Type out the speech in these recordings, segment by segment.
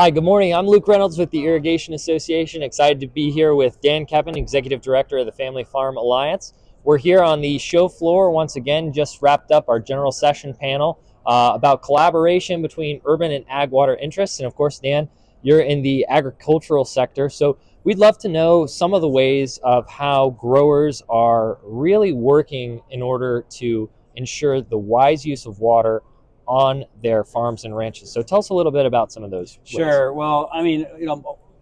Hi, good morning. I'm Luke Reynolds with the Irrigation Association. Excited to be here with Dan Keppen, Executive Director of the Family Farm Alliance. We're here on the show floor once again, just wrapped up our general session panel about collaboration between urban and ag water interests. And of course, Dan, you're in the agricultural sector. So we'd love to know some of the ways of how growers are really working in order to ensure the wise use of water on their farms and ranches. So tell us a little bit about some of those ways. Sure. Well, I mean,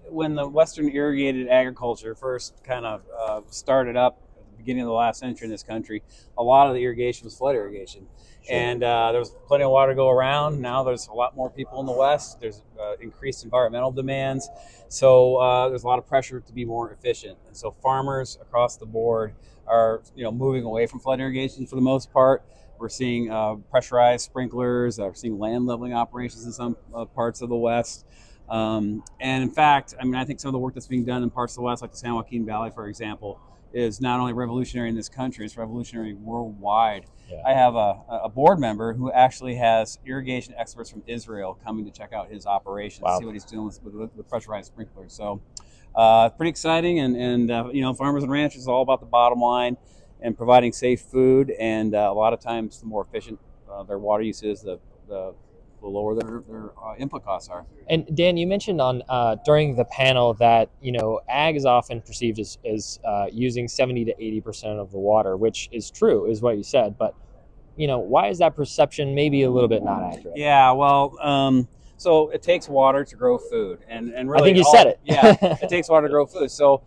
when the Western irrigated agriculture first kind of started up at the beginning of the last century in this country, a lot of the irrigation was flood irrigation. Sure. And there was plenty of water to go around. Now there's a lot more people in the West. There's increased environmental demands. So there's a lot of pressure to be more efficient. And so farmers across the board are, moving away from flood irrigation for the most part. We're seeing pressurized sprinklers. We're seeing land leveling operations in some parts of the West. And in fact, I think some of the work that's being done in parts of the West, like the San Joaquin Valley, for example, is not only revolutionary in this country, it's revolutionary worldwide. Yeah. I have a board member who actually has irrigation experts from Israel coming to check out his operations, Wow. see what he's doing with pressurized sprinklers. So pretty exciting. And farmers and ranchers is all about the bottom line and providing safe food, and a lot of times the more efficient their water use is, the lower their input costs are. And Dan, you mentioned on during the panel that ag is often perceived as using 70 to 80% of the water, which is true, is what you said. But why is that perception maybe a little bit not accurate? Yeah, well, so it takes water to grow food, and really, I think you said it. Yeah, it takes water to grow food. So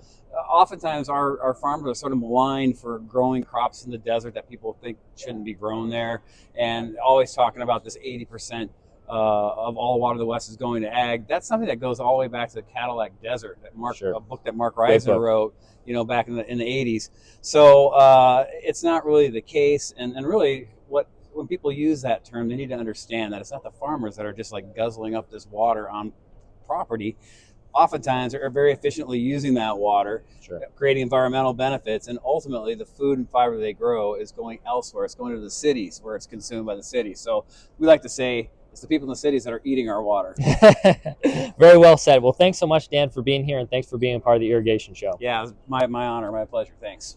oftentimes our farmers are sort of maligned for growing crops in the desert that people think shouldn't be grown there, and always talking about this 80% of all water in the West is going to ag. That's something that goes all the way back to the Cadillac Desert, Sure. A book that Mark Reisner wrote, back in the 80s. So it's not really the case, and really when people use that term, they need to understand that it's not the farmers that are just like guzzling up this water on property. Oftentimes they're very efficiently using that water, Sure. creating environmental benefits, and ultimately the food and fiber they grow is going elsewhere. It's going to the cities where it's consumed by the cities. So we like to say it's the people in the cities that are eating our water. Very well said. Well, thanks so much, Dan, for being here, and thanks for being a part of the Irrigation Show. Yeah, it was my honor, my pleasure. Thanks.